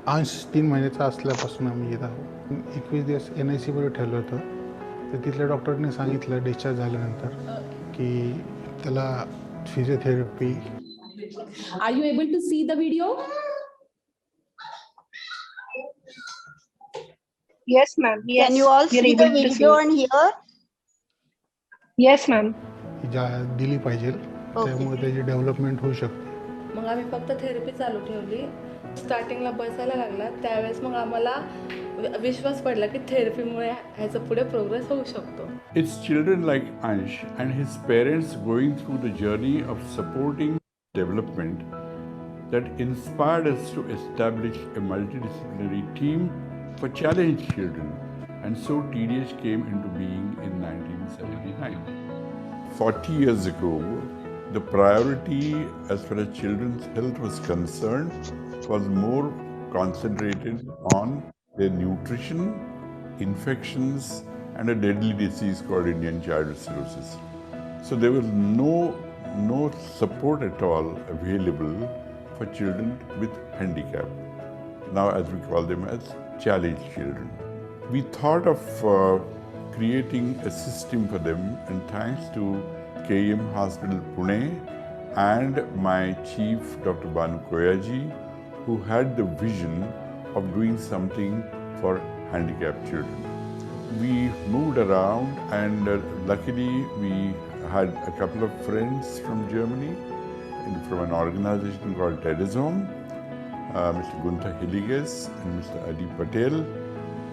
अंश 3 महिन्याचा असल्यापासून आम्ही येत आहोत. 21 दिवस NICमध्ये ठेवलं होतं. तर तिथल्या डॉक्टरने सांगितलं डिस्चार्ज झाल्यानंतर की त्याला physiotherapy. Are you able to see the video? Yes, ma'am. Yes. Can you all we are see the able to video see. and hear? Yes, ma'am. दिली पाहिजे, त्यामुळे त्याची डेव्हलपमेंट होऊ शकते. मग आम्ही फक्त थेरपी चालू ठेवली. स्टार्टिंगला बसायला लागला त्यावेळेस मग आम्हाला विश्वास पडला की थेरपीमुळे ह्याचा पुढे प्रोग्रेस होऊ शकतो. It's children like Ansh and his parents going through the journey of supporting development that inspired us to establish a multidisciplinary team for challenged children, and so TDH came into being in 1979. 40 years ago, the priority as far as children's health was concerned was more concentrated on their nutrition, infections, and a deadly disease called Indian childhood cirrhosis. So there was no support at all available for children with handicap. Now, as we call them as challenged children. We thought of creating a system for them, and thanks to KM Hospital Pune and my chief, Dr. Banu Koyaji, who had the vision of doing something for handicapped children. We moved around, and luckily we had a couple of friends from Germany, from an organization called Tedesome, Mr. Gunther Hilliges and Mr. Adi Patel,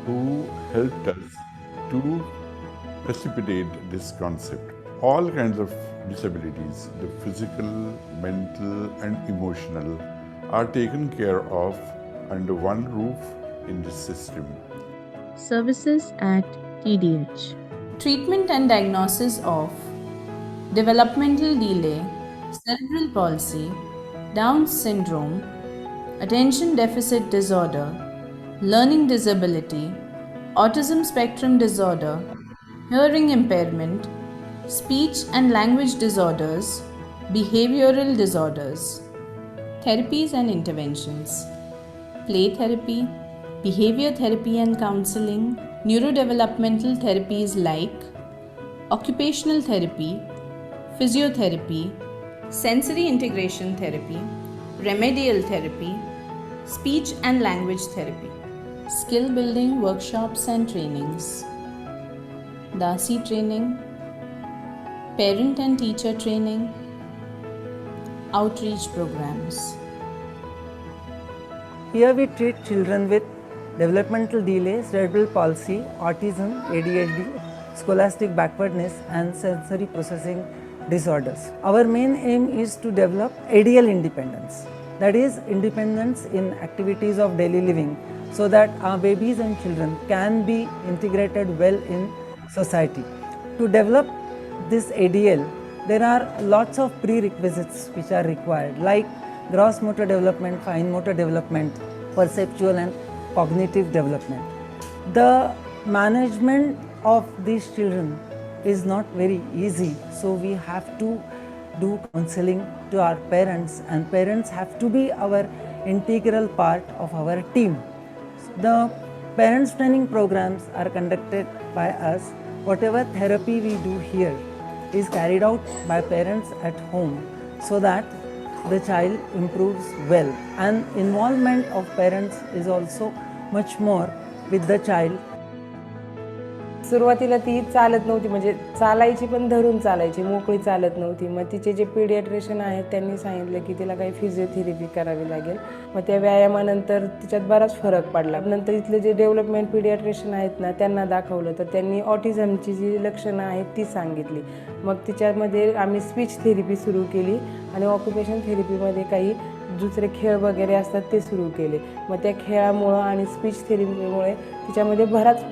who helped us to precipitate this concept. All kinds of disabilities, the physical, mental, and emotional, are taken care of under one roof in this system. Services at TDH. Treatment and diagnosis of developmental delay, cerebral palsy, Down syndrome, attention deficit disorder, learning disability, autism spectrum disorder, hearing impairment, speech and language disorders, behavioral disorders. Therapies and interventions: play therapy, behavior therapy and counseling, neurodevelopmental therapies like occupational therapy, physiotherapy, sensory integration therapy, remedial therapy, speech and language therapy, skill building workshops and trainings, Dasi training, parent and teacher training, outreach programs. Here we treat children with developmental delay, cerebral palsy, autism, ADHD, scholastic backwardness and sensory processing disorders. Our main aim is to develop ADL independence, that is independence in activities of daily living, so that our babies and children can be integrated well in society. To develop this ADL, there are lots of prerequisites which are required, like gross motor development, fine motor development, perceptual and cognitive development. The management of these children is not very easy, so we have to do counseling to our parents, and parents have to be our integral part of our team. The parents training programs are conducted by us. Whatever therapy we do here is carried out by parents at home, so that the child improves well, and involvement of parents is also much more with the child. सुरुवातीला ती चालत नव्हती, म्हणजे चालायची पण धरून चालायची, मोकळी चालत नव्हती. मग तिचे जे पीडियाट्रिशियन आहेत त्यांनी सांगितलं की तिला काही फिजिओथेरपी करावी लागेल. मग त्या व्यायामानंतर तिच्यात बराच फरक पडला. नंतर इथले जे डेव्हलपमेंट पीडियाट्रिशियन आहेत ना, त्यांना दाखवलं तर त्यांनी ऑटिझमची जी लक्षणं आहेत ती सांगितली. मग तिच्यामध्ये आम्ही स्पीच थेरपी सुरू केली आणि ऑक्युपेशन थेरपीमध्ये काही दुसरे खेळ वगैरे असतात ते सुरू केले. मग त्या खेळामुळं आणि स्पीच थेरपीमुळे तिच्यामध्ये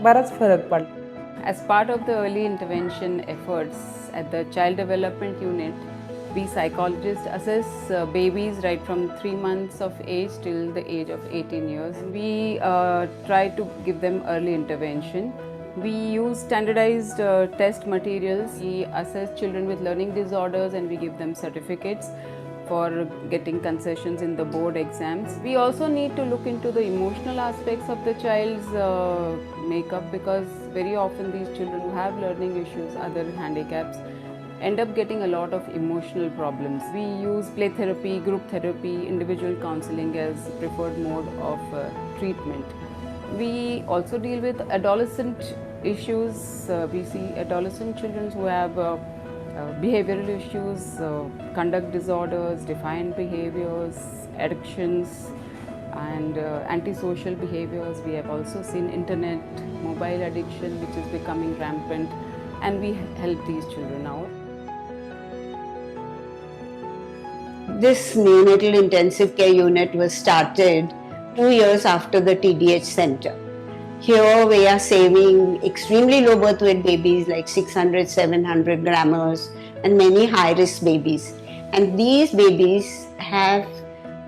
बराच फरक पडला. As part of the early intervention efforts at the Child Development Unit, we psychologists assess babies right from 3 months of age till the age of 18 years. We try to give them early intervention. We use standardized test materials. We assess children with learning disorders and we give them certificates. for getting concessions in the board exams. We also need to look into the emotional aspects of the child's makeup, because very often these children who have learning issues, other handicaps, end up getting a lot of emotional problems. We use play therapy, group therapy, individual counseling as preferred mode of treatment. We also deal with adolescent issues. We see adolescent children who have behavioral issues, conduct disorders, defiant behaviors, addictions, and antisocial behaviors. We have also seen internet, mobile addiction, which is becoming rampant, and we help these children out. This neonatal intensive care unit was started 2 years after the TDH center. Here we are saving extremely low birth weight babies like 600, 700 grammars and many high-risk babies. And these babies have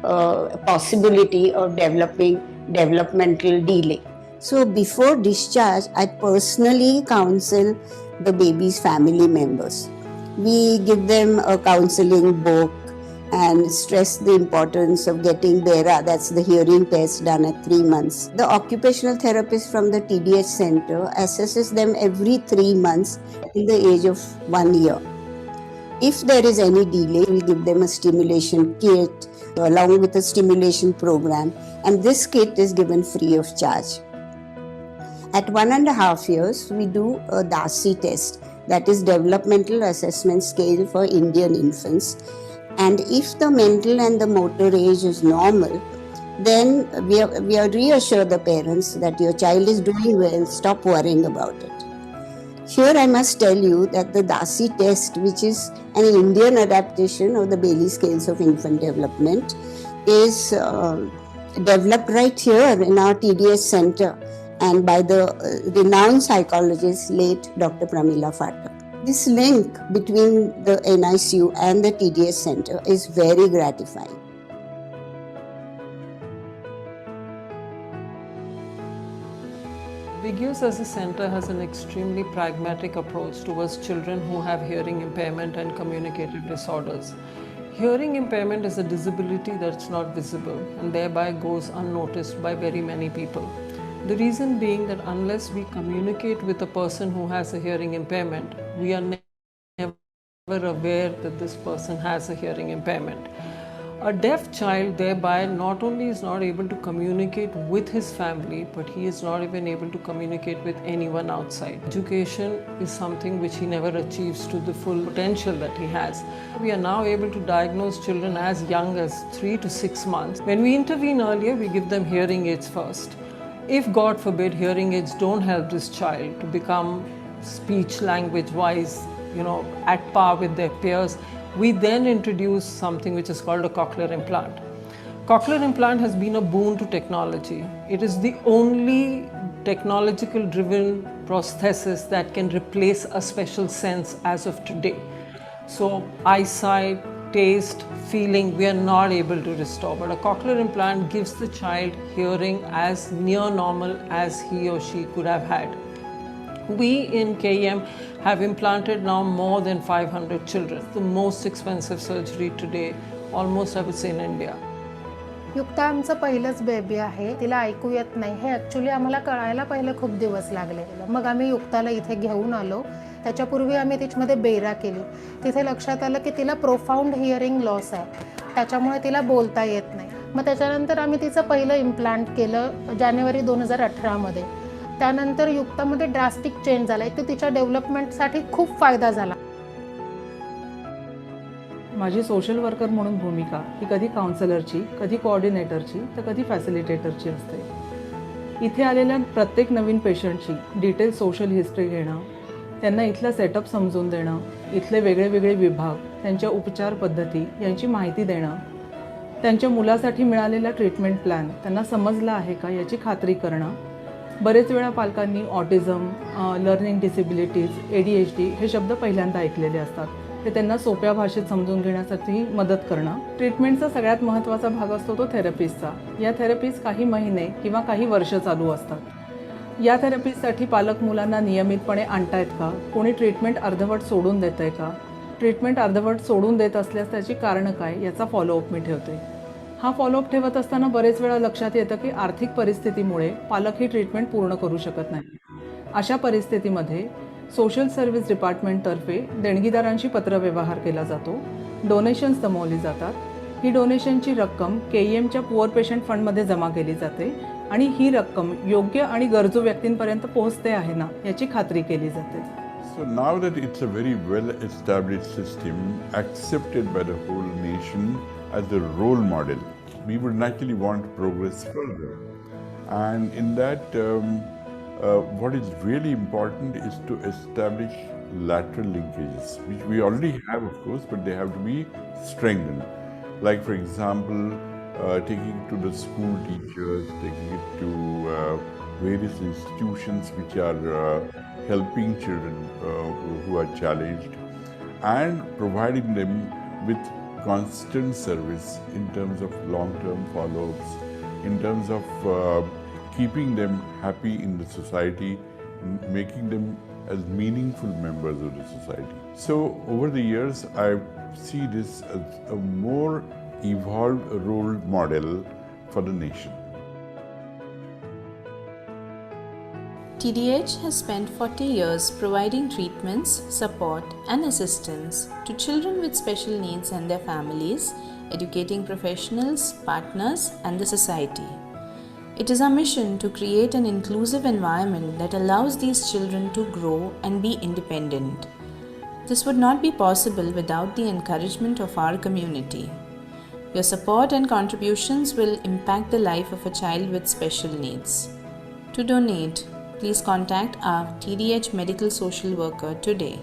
a possibility of developing developmental delay. So before discharge, I personally counsel the baby's family members. We give them a counseling book and stress the importance of getting BERA, that's the hearing test, done at 3 months. The occupational therapist from the TDH center assesses them every 3 months till the age of 1 year. If there is any delay, we give them a stimulation kit along with a stimulation program, and this kit is given free of charge. At 1.5 years, we do a DASI test, that is Developmental Assessment Scale for Indian Infants. And if the mental and the motor age is normal, then we are reassure the parents that your child is doing well, stop worrying about it. Here I must tell you that the DASI test, which is an Indian adaptation of the Bailey Scales of Infant Development, is developed right here in our TDS center and by the renowned psychologist late Dr. Pramila Phatak. This link between the NICU and the TDS center is very gratifying. Viggius as a center has an extremely pragmatic approach towards children who have hearing impairment and communicative disorders. Hearing impairment is a disability that's not visible and thereby goes unnoticed by very many people. The reason being that unless we communicate with a person who has a hearing impairment, we are never aware that this person has a hearing impairment. A deaf child thereby not only is not able to communicate with his family, but he is not even able to communicate with anyone outside. Education is something which he never achieves to the full potential that he has. We are now able to diagnose children as young as 3 to 6 months. When we intervene earlier, we give them hearing aids first. If God forbid hearing aids don't help this child to become speech language wise, at par with their peers, we then introduce something which is called a cochlear implant. Cochlear implant has been a boon to technology. It is the only technological driven prosthesis that can replace a special sense as of today. So eyesight, taste, feeling, we are not able to restore, but a cochlear implant gives the child hearing as near normal as he or she could have had. We in KEM have implanted now more than 500 children. The most expensive surgery today, almost I would say in India. युक्ता आमचं पहिलंच baby आहे, तिला ऐकू येत नाही हे actually आम्हाला कळायला पहिले खूप दिवस लागले. मग आम्ही युक्ताला इथे घेऊन आलो. त्याच्यापूर्वी आम्ही तिच्यामध्ये बेरा केली. तिथे लक्षात आलं की तिला प्रोफाऊंड हिअरिंग लॉस आहे, त्याच्यामुळे तिला बोलता येत नाही. मग त्याच्यानंतर आम्ही तिचं पहिलं इम्प्लांट केलं जानेवारी 2018 मध्ये. त्यानंतर युक्तामध्ये ड्रास्टिक चेंज झाला. एक तर तिच्या डेव्हलपमेंटसाठी खूप फायदा झाला. माझी सोशल वर्कर म्हणून भूमिका ही कधी काउन्सिलरची, कधी कोऑर्डिनेटरची, तर कधी फॅसिलिटेटरची असते. इथे आलेल्या प्रत्येक नवीन पेशंटची डिटेल सोशल हिस्ट्री घेणं, त्यांना इथला सेटअप समजून देणं, इथले वेगळे वेगळे विभाग, त्यांच्या उपचार पद्धती यांची माहिती देणं, त्यांच्या मुलासाठी मिळालेला ट्रीटमेंट प्लॅन त्यांना समजला आहे का याची खात्री करणं. बरेच वेळा पालकांनी ऑटिझम, लर्निंग डिसेबिलिटीज, ADHD हे शब्द पहिल्यांदा ऐकलेले असतात. ते त्यांना सोप्या भाषेत समजून घेण्यासाठी मदत करणं. ट्रीटमेंटचा सगळ्यात महत्त्वाचा भाग असतो तो थेरपीजचा. या थेरपीज काही महिने किंवा काही वर्ष चालू असतात. या थेरपीजसाठी पालक मुलांना नियमितपणे आणतायत का, कोणी ट्रीटमेंट अर्धवट सोडून देत आहे का, ट्रीटमेंट अर्धवट सोडून देत असल्यास त्याची कारणं काय याचा फॉलोअप मी ठेवते. हा फॉलोअप ठेवत असताना बरेच वेळा लक्षात येतं की आर्थिक परिस्थितीमुळे पालक ही ट्रीटमेंट पूर्ण करू शकत नाही. अशा परिस्थितीमध्ये सोशल सर्व्हिस डिपार्टमेंटतर्फे देणगीदारांशी पत्रव्यवहार केला जातो. डोनेशन्स जमवली जातात. ही डोनेशनची रक्कम KEMच्या पुअर पेशंट फंडमध्ये जमा केली जाते आणि ही रक्कम योग्य आणि गरजू व्यक्तींपर्यंत पोहोचते आहे ना याची खात्री केली जाते. So now that it's a very well established system accepted by the whole nation as a role model, we would naturally want progress further. And in that, what is really important is to establish lateral linkages, which we already have, of course, but they have to be strengthened. Like, for example, taking it to the school teachers, taking it to various institutions which are helping children who are challenged, and providing them with constant service in terms of long-term follow-ups, in terms of keeping them happy in the society, making them as meaningful members of the society. So over the years, I see this as a more evolved role model for the nation. TDH has spent 40 years providing treatments, support, and assistance to children with special needs and their families, educating professionals, partners, and the society. It is our mission to create an inclusive environment that allows these children to grow and be independent. This would not be possible without the encouragement of our community. Your support and contributions will impact the life of a child with special needs. To donate, please contact our TDH medical social worker today.